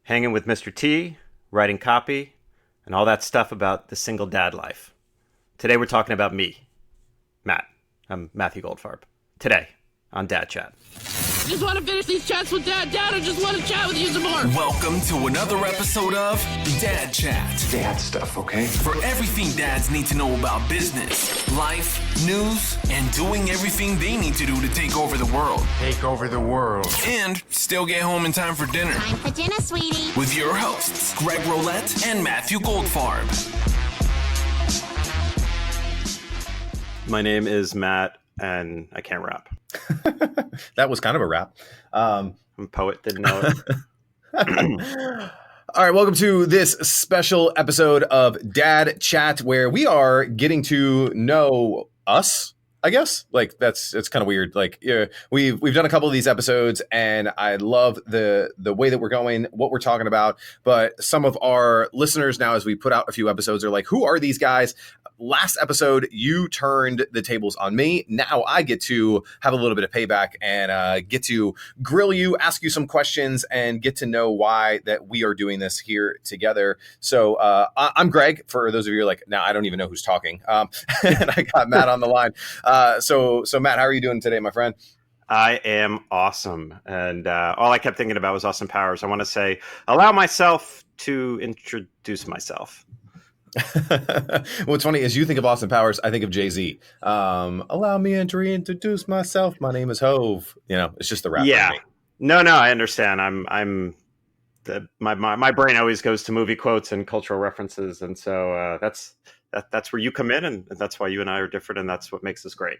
hanging with Mr. T, writing copy, and all that stuff about the single dad life. Today we're talking about me, Matt. I'm Matthew Goldfarb. Today on Dad Chat. Just want to finish these chats with Dad. Dad, I just want to chat with you some more. Welcome to another episode of Dad Chat. Dad stuff, okay? For everything dads need to know about business, life, news, and doing everything they need to do to take over the world. Take over the world. And still get home in time for dinner. Time for dinner, sweetie. With your hosts, Greg Roulette and Matthew Goldfarb. My name is Matt, and I can't rap. That was kind of a rap. I'm a poet, didn't know it. All right, welcome to this special episode of Dad Chat, where we are getting to know us, I guess. Like it's kind of weird. Like we've done a couple of these episodes, and I love the way that we're going, what we're talking about. But some of our listeners now, as we put out a few episodes, are like, "Who are these guys?" Last episode, you turned the tables on me. Now I get to have a little bit of payback and get to grill you, ask you some questions, and get to know why that we are doing this here together. So I'm Greg. For those of you who are like, now I don't even know who's talking. And I got Matt on the line. So Matt, how are you doing today, my friend? I am awesome. And all I kept thinking about was Austin Powers. I want to say, allow myself to introduce myself. What's funny is you think of Austin Powers, I think of Jay-Z. Allow me to reintroduce myself. My name is Hove. You know, it's just the rap. Yeah. No, I understand. My brain always goes to movie quotes and cultural references, and so that's where you come in, and that's why you and I are different, and that's what makes us great.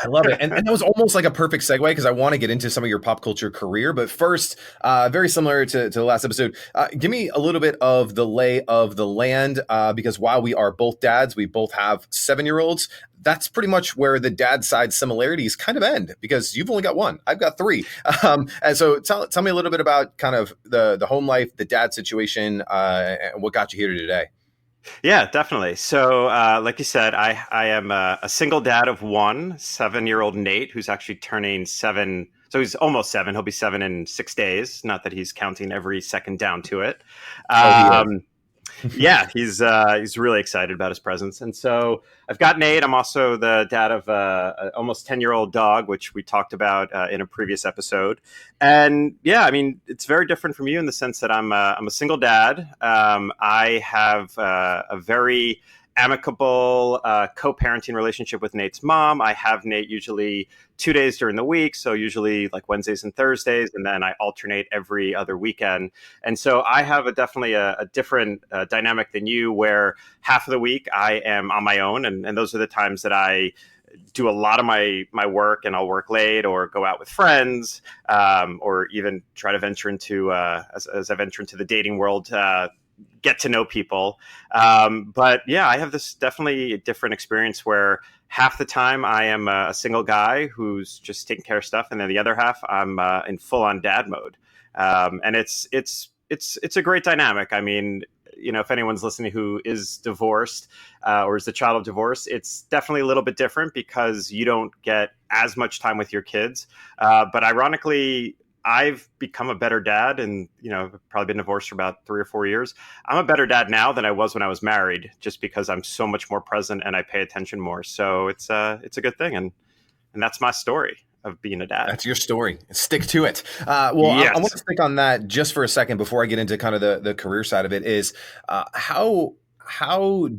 I love it. And that was almost like a perfect segue because I want to get into some of your pop culture career. But first, very similar to the last episode, give me a little bit of the lay of the land because while we are both dads, we both have 7-year-olds. That's pretty much where the dad side similarities kind of end because you've only got one. I've got 3. And so tell me a little bit about kind of the home life, the dad situation, and what got you here today. Yeah, definitely. So, like you said, I am a single dad of 7-year-old Nate, who's actually turning 7. So he's almost 7. He'll be 7 in 6 days. Not that he's counting every second down to it. Yeah, he's really excited about his presence. And so I've got Nate. I'm also the dad of an almost 10-year-old dog, which we talked about in a previous episode. And yeah, I mean, it's very different from you in the sense that I'm a single dad. I have a very amicable co-parenting relationship with Nate's mom. I have Nate usually 2 days during the week, so usually like Wednesdays and Thursdays, and then I alternate every other weekend. And so I have definitely a different dynamic than you, where half of the week I am on my own, and those are the times that I do a lot of my work, and I'll work late or go out with friends, or even try to venture into, as I venture into the dating world, get to know people. But yeah, I have this definitely different experience where half the time I am a single guy who's just taking care of stuff. And then the other half I'm in full on dad mode. And it's a great dynamic. I mean, you know, if anyone's listening who is divorced or is the child of divorce, it's definitely a little bit different because you don't get as much time with your kids. But ironically, I've become a better dad, and I've probably been divorced for about 3 or 4 years. I'm a better dad now than I was when I was married, just because I'm so much more present and I pay attention more. So it's a good thing, and that's my story of being a dad. That's your story. Stick to it. Yes. I want to stick on that just for a second before I get into kind of the career side of it. Is how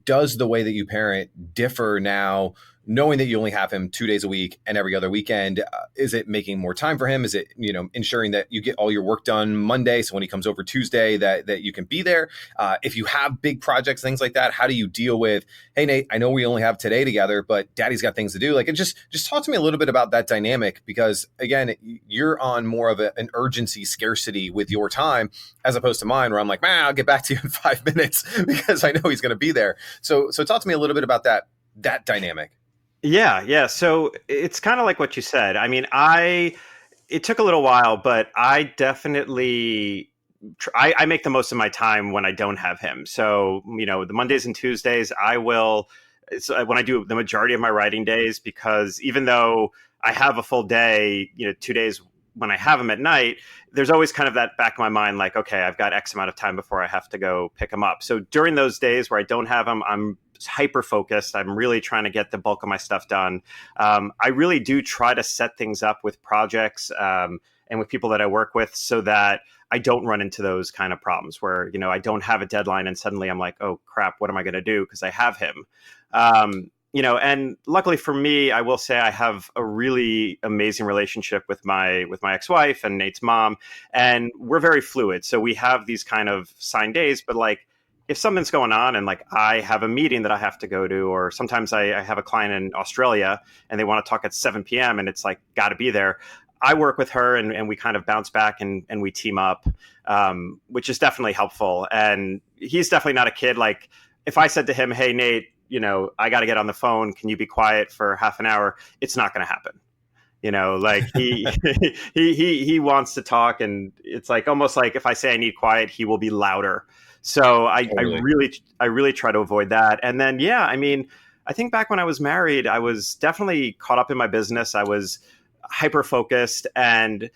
does the way that you parent differ now, knowing that you only have him 2 days a week and every other weekend? Is it making more time for him? Is it, ensuring that you get all your work done Monday, so when he comes over Tuesday that you can be there? If you have big projects, things like that, how do you deal with, hey, Nate, I know we only have today together, but daddy's got things to do? Like, and just talk to me a little bit about that dynamic, because again, you're on more of an urgency scarcity with your time as opposed to mine, where I'm like, man, I'll get back to you in 5 minutes because I know he's going to be there. So talk to me a little bit about that dynamic. Yeah. So it's kind of like what you said. I mean, it took a little while, but I definitely I make the most of my time when I don't have him. So, the Mondays and Tuesdays, it's when I do the majority of my writing days, because even though I have a full day, 2 days when I have him at night, there's always kind of that back of my mind, like, okay, I've got X amount of time before I have to go pick him up. So during those days where I don't have him, I'm hyper focused. I'm really trying to get the bulk of my stuff done. I really do try to set things up with projects and with people that I work with so that I don't run into those kind of problems where, I don't have a deadline and suddenly I'm like, oh crap, what am I going to do? Because I have him. And luckily for me, I will say I have a really amazing relationship with my ex-wife and Nate's mom, and we're very fluid. So we have these kind of signed days, but like if something's going on and like I have a meeting that I have to go to, or sometimes I have a client in Australia and they want to talk at 7 p.m. and it's like, got to be there. I work with her and we kind of bounce back and we team up, which is definitely helpful. And he's definitely not a kid. Like if I said to him, hey, Nate, I got to get on the phone. Can you be quiet for half an hour? It's not going to happen. Like he wants to talk, and it's like almost like if I say I need quiet, he will be louder. So I really try to avoid that. And then, I think back when I was married, I was definitely caught up in my business. I was hyper focused, and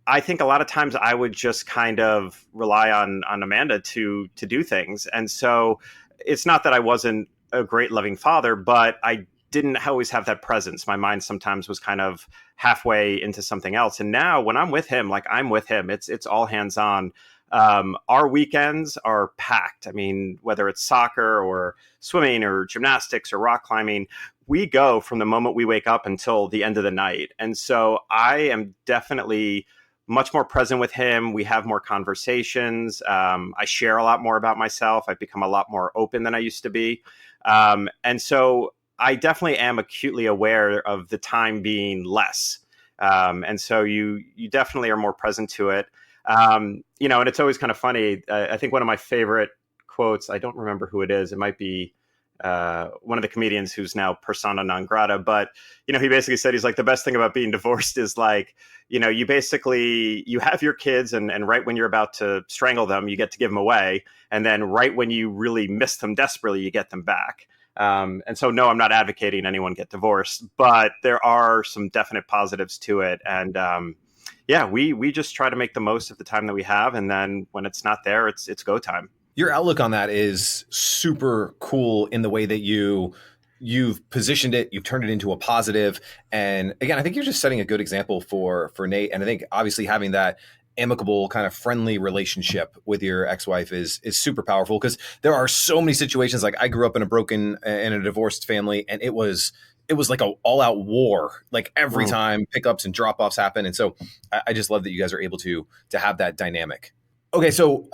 I think a lot of times I would just kind of rely on Amanda to do things. And so it's not that I wasn't a great loving father, but I didn't always have that presence. My mind sometimes was kind of halfway into something else. And now when I'm with him, like I'm with him, it's all hands on. Our weekends are packed. I mean, whether it's soccer or swimming or gymnastics or rock climbing, we go from the moment we wake up until the end of the night. And so I am definitely much more present with him. We have more conversations. I share a lot more about myself. I've become a lot more open than I used to be. And so I definitely am acutely aware of the time being less. And so you definitely are more present to it. And it's always kind of funny. I think one of my favorite quotes, I don't remember who it is. It might be one of the comedians who's now persona non grata. But, he basically said, he's like, the best thing about being divorced is like, you have your kids and right when you're about to strangle them, you get to give them away. And then right when you really miss them desperately, you get them back. And so, no, I'm not advocating anyone get divorced, but there are some definite positives to it. And we just try to make the most of the time that we have. And then when it's not there, it's go time. Your outlook on that is super cool in the way that you've positioned it, you've turned it into a positive. And again, I think you're just setting a good example for Nate. And I think obviously having that amicable kind of friendly relationship with your ex-wife is super powerful, because there are so many situations. Like I grew up in a divorced family, and it was like a all out war, like every time pickups and drop offs happen. And so I just love that you guys are able to have that dynamic. Okay, so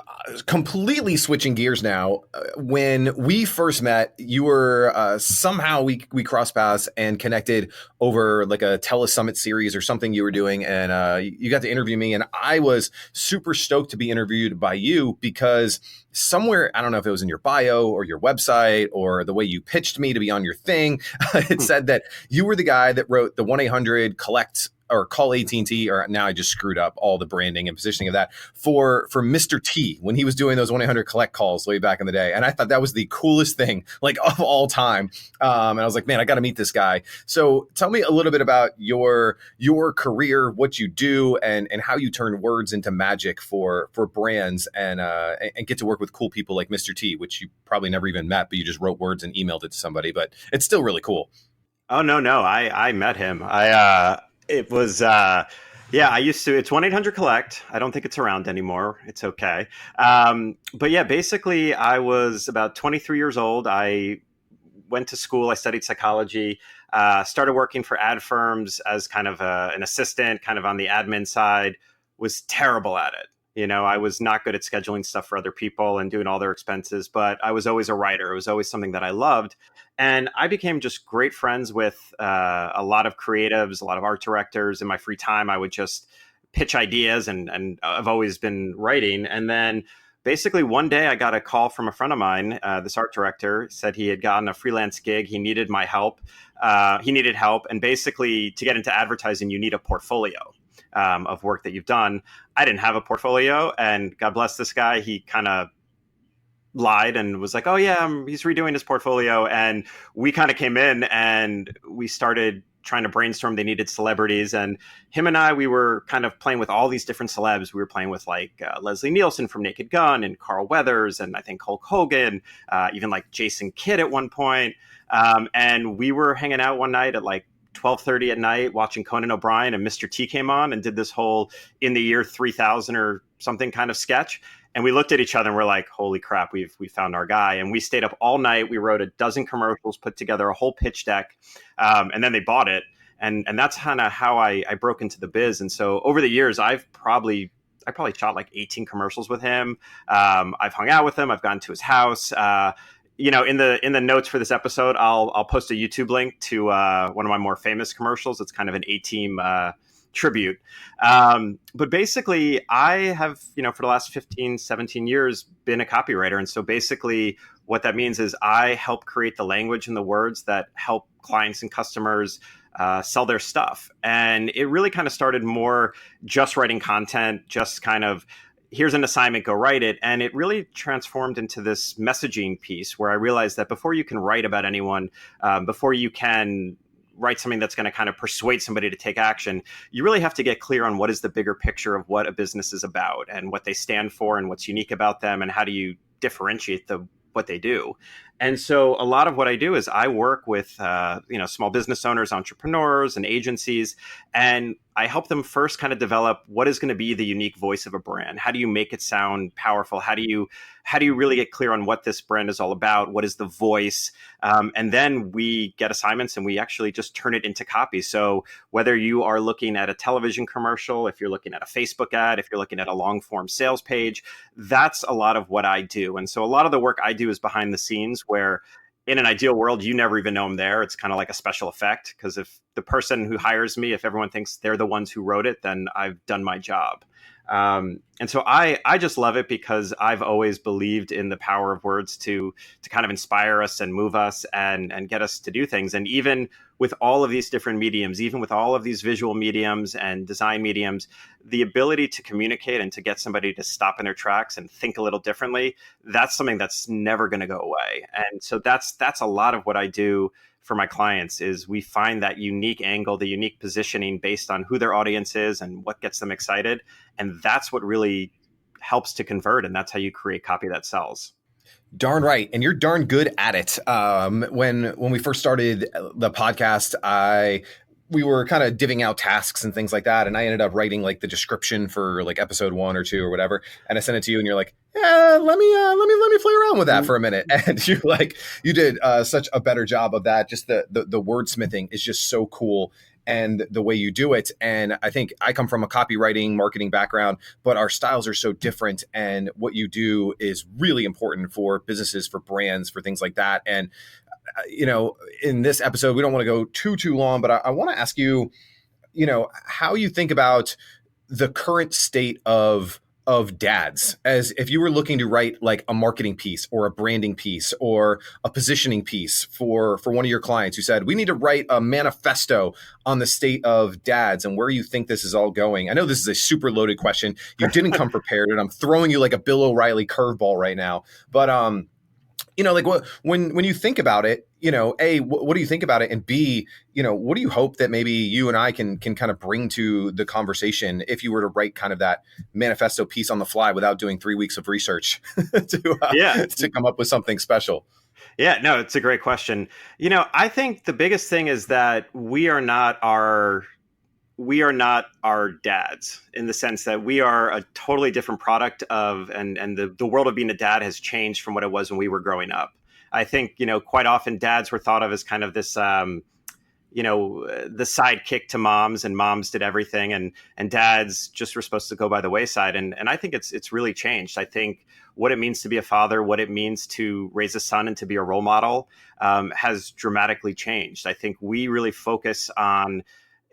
completely switching gears now. When we first met, you were somehow we crossed paths and connected over like a telesummit series or something you were doing, and you got to interview me, and I was super stoked to be interviewed by you because somewhere, I don't know if it was in your bio or your website or the way you pitched me to be on your thing, it said that you were the guy that wrote the 1-800-COLLECT or call AT&T, or now I just screwed up all the branding and positioning of that for Mr. T when he was doing those 1-800-COLLECT calls way back in the day. And I thought that was the coolest thing, like of all time. And I was like, man, I got to meet this guy. So tell me a little bit about your career, what you do, and how you turn words into magic for brands and get to work with cool people like Mr. T, which you probably never even met, but you just wrote words and emailed it to somebody. But it's still really cool. Oh, no. I met him. It was, I used to, it's 1-800-COLLECT. I don't think it's around anymore. It's okay. But yeah, basically I was about 23 years old. I went to school. I studied psychology, started working for ad firms as kind of an assistant, kind of on the admin side, was terrible at it. I was not good at scheduling stuff for other people and doing all their expenses, but I was always a writer. It was always something that I loved. And I became just great friends with a lot of creatives, a lot of art directors. In my free time, I would just pitch ideas, and I've always been writing. And then basically one day I got a call from a friend of mine, this art director, said he had gotten a freelance gig. He needed my help. He needed help. And basically to get into advertising, you need a portfolio of work that you've done. I didn't have a portfolio, and God bless this guy. He kind of lied and was like, oh yeah, he's redoing his portfolio. And we kind of came in and we started trying to brainstorm. They needed celebrities, and him and I, we were kind of playing with all these different celebs. We were playing with like Leslie Nielsen from Naked Gun and Carl Weathers, and I think Hulk Hogan, even like Jason Kidd at one point. And we were hanging out one night at like 12:30 at night watching Conan O'Brien, and Mr. T came on and did this whole in the year 3000 or something kind of sketch. And we looked at each other and we're like, holy crap, we found our guy. And we stayed up all night. We wrote a dozen commercials, put together a whole pitch deck, and then they bought it. And that's kind of how I broke into the biz. And so over the years, I probably shot like 18 commercials with him. I've hung out with him. I've gone to his house. In the notes for this episode, I'll post a YouTube link to one of my more famous commercials. It's kind of an A-Team tribute. But basically, I have, for the last 15, 17 years, been a copywriter. And so basically what that means is I help create the language and the words that help clients and customers sell their stuff. And it really kind of started more just writing content, just kind of, here's an assignment, go write it. And it really transformed into this messaging piece where I realized that before you can write about anyone, before you can write something that's going to kind of persuade somebody to take action, you really have to get clear on what is the bigger picture of what a business is about and what they stand for and what's unique about them and how do you differentiate what they do. And so a lot of what I do is I work with small business owners, entrepreneurs, and agencies, and I help them first kind of develop what is going to be the unique voice of a brand. How do you make it sound powerful? How do you really get clear on what this brand is all about? What is the voice? And then we get assignments and we actually just turn it into copy. So whether you are looking at a television commercial, if you're looking at a Facebook ad, if you're looking at a long form sales page, that's a lot of what I do. And so a lot of the work I do is behind the scenes, where in an ideal world, you never even know I'm there. It's kind of like a special effect, because if the person who hires me, if everyone thinks they're the ones who wrote it, then I've done my job. And so I just love it because I've always believed in the power of words to kind of inspire us and move us and get us to do things. And even with all of these different mediums, even with all of these visual mediums and design mediums, the ability to communicate and to get somebody to stop in their tracks and think a little differently, that's something that's never going to go away. And so that's a lot of what I do for my clients. Is we find that unique angle, the unique positioning based on who their audience is and what gets them excited. And that's what really helps to convert. And that's how you create copy that sells. Darn right. And you're darn good at it. When we first started the podcast, we were kind of divvying out tasks and things like that. And I ended up writing like the description for like episode 1 or 2 or whatever. And I sent it to you and you're like, yeah, let me play around with that for a minute. And you did such a better job of that. Just the wordsmithing is just so cool. And the way you do it. And I think I come from a copywriting, marketing background, but our styles are so different. And what you do is really important for businesses, for brands, for things like that. And, in this episode, we don't want to go too long, but I want to ask you, how you think about the current state of dads, as if you were looking to write like a marketing piece or a branding piece or a positioning piece for one of your clients who said, we need to write a manifesto on the state of dads and where you think this is all going. I know this is a super loaded question. You didn't come prepared, and I'm throwing you like a Bill O'Reilly curveball right now. But, when you think about it, A, what do you think about it? And B, what do you hope that maybe you and I can kind of bring to the conversation if you were to write kind of that manifesto piece on the fly without doing 3 weeks of research to come up with something special? Yeah, no, it's a great question. I think the biggest thing is that we are not our dads, in the sense that we are a totally different product of, and the world of being a dad has changed from what it was when we were growing up. I think, quite often dads were thought of as kind of this, the sidekick to moms, and moms did everything, and dads just were supposed to go by the wayside. And I think it's really changed. I think what it means to be a father, what it means to raise a son and to be a role model, has dramatically changed. I think we really focus on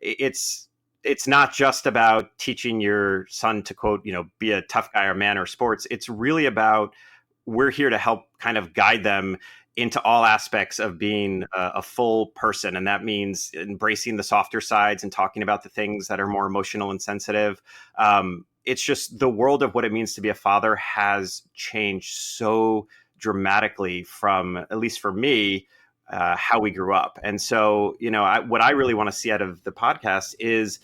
it's not just about teaching your son to, quote, be a tough guy or man or sports. It's really about, we're here to help kind of guide them into all aspects of being a full person. And that means embracing the softer sides and talking about the things that are more emotional and sensitive. It's just the world of what it means to be a father has changed so dramatically from, at least for me, how we grew up. And so, what I really want to see out of the podcast is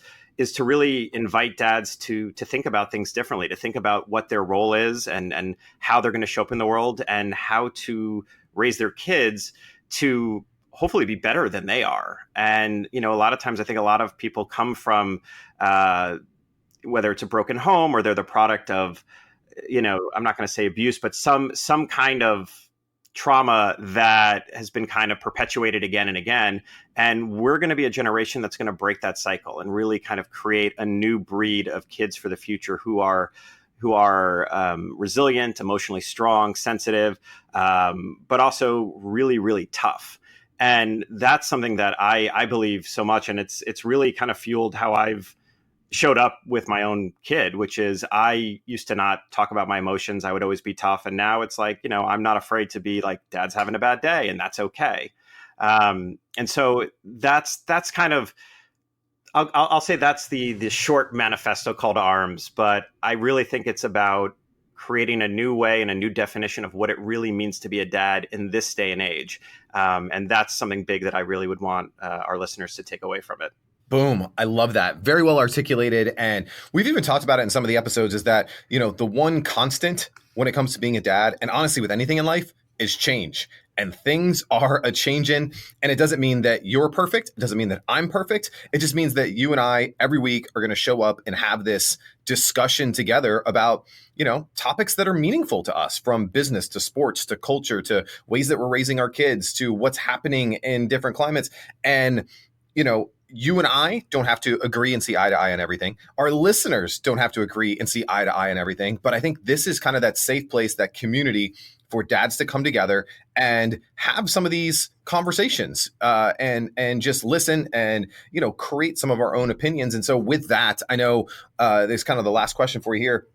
to really invite dads to think about things differently, to think about what their role is and how they're going to show up in the world and how to raise their kids to hopefully be better than they are. And, a lot of times I think a lot of people come from, whether it's a broken home or they're the product of, I'm not going to say abuse, but some kind of trauma that has been kind of perpetuated again and again. And we're going to be a generation that's going to break that cycle and really kind of create a new breed of kids for the future who are resilient, emotionally strong, sensitive, but also really, really tough. And that's something that I believe so much. And it's really kind of fueled how I've showed up with my own kid, which is I used to not talk about my emotions. I would always be tough. And now it's like, I'm not afraid to be like, Dad's having a bad day, and that's okay. And so that's kind of, I'll say that's the short manifesto call to arms, but I really think it's about creating a new way and a new definition of what it really means to be a dad in this day and age. And that's something big that I really would want our listeners to take away from it. Boom. I love that. Very well articulated. And we've even talked about it in some of the episodes is that, the one constant when it comes to being a dad, and honestly with anything in life, is change. And things are a changing. And it doesn't mean that you're perfect. It doesn't mean that I'm perfect. It just means that you and I every week are going to show up and have this discussion together about, topics that are meaningful to us, from business to sports to culture to ways that we're raising our kids to what's happening in different climates. And, you and I don't have to agree and see eye to eye on everything. Our listeners don't have to agree and see eye to eye on everything. But I think this is kind of that safe place, that community for dads to come together and have some of these conversations and just listen and, create some of our own opinions. And so with that, I know there's kind of the last question for you here.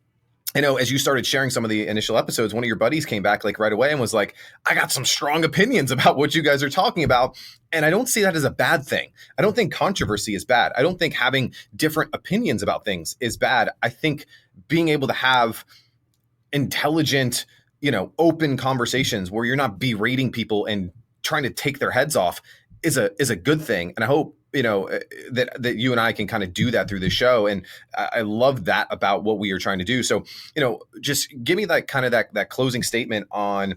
As you started sharing some of the initial episodes, one of your buddies came back like right away and was like, I got some strong opinions about what you guys are talking about. And I don't see that as a bad thing. I don't think controversy is bad. I don't think having different opinions about things is bad. I think being able to have intelligent, open conversations where you're not berating people and trying to take their heads off is a good thing. And I hope that you and I can kind of do that through the show. And I love that about what we are trying to do. So, just give me that kind of that closing statement on,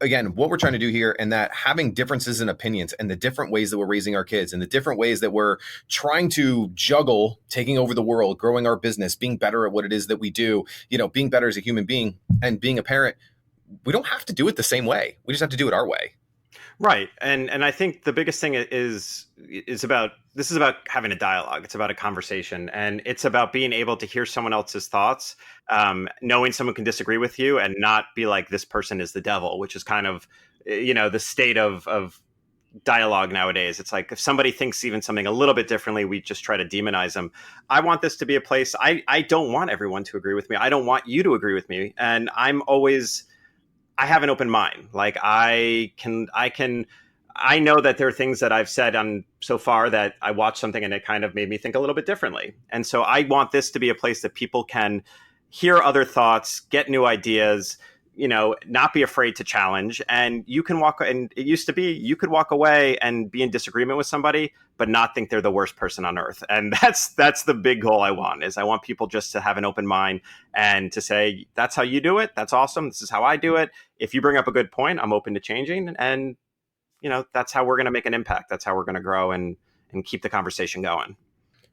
again, what we're trying to do here, and that having differences in opinions and the different ways that we're raising our kids and the different ways that we're trying to juggle taking over the world, growing our business, being better at what it is that we do, being better as a human being and being a parent. We don't have to do it the same way. We just have to do it our way. Right. And I think the biggest thing is about having a dialogue. It's about a conversation, and it's about being able to hear someone else's thoughts, knowing someone can disagree with you and not be like, this person is the devil, which is kind of, the state of dialogue nowadays. It's like if somebody thinks even something a little bit differently, we just try to demonize them. I want this to be a place. I don't want everyone to agree with me. I don't want you to agree with me. And I have an open mind. Like I know that there are things that I've said on so far that I watched something and it kind of made me think a little bit differently. And so I want this to be a place that people can hear other thoughts, get new ideas, not be afraid to challenge. And you can and it used to be, you could walk away and be in disagreement with somebody, but not think they're the worst person on earth. And that's the big goal I want people just to have an open mind and to say, that's how you do it. That's awesome. This is how I do it. If you bring up a good point, I'm open to changing. And, that's how we're going to make an impact. That's how we're going to grow and keep the conversation going.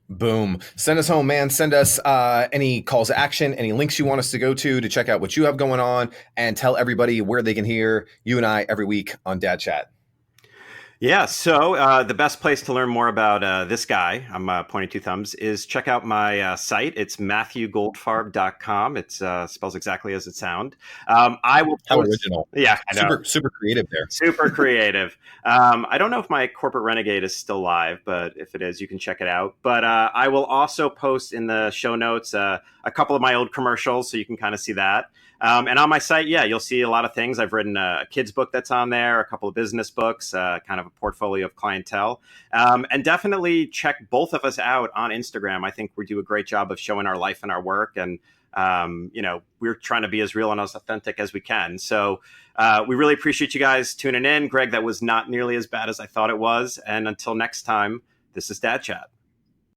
Boom. Send us home, man. Send us any calls to action, any links you want us to go to check out what you have going on, and tell everybody where they can hear you and I every week on Dad Chat. Yeah, so the best place to learn more about this guy, I'm pointing two thumbs, is check out my site. It's MatthewGoldfarb.com. It spells exactly as it sounds. I will post, how original. Yeah, I know. Super creative there. Super creative. I don't know if my corporate renegade is still live, but if it is, you can check it out. But I will also post in the show notes a couple of my old commercials, so you can kind of see that. And on my site, you'll see a lot of things. I've written a kid's book that's on there, a couple of business books, kind of a portfolio of clientele. And definitely check both of us out on Instagram. I think we do a great job of showing our life and our work. And, we're trying to be as real and as authentic as we can. So we really appreciate you guys tuning in. Greg, that was not nearly as bad as I thought it was. And until next time, this is Dad Chat.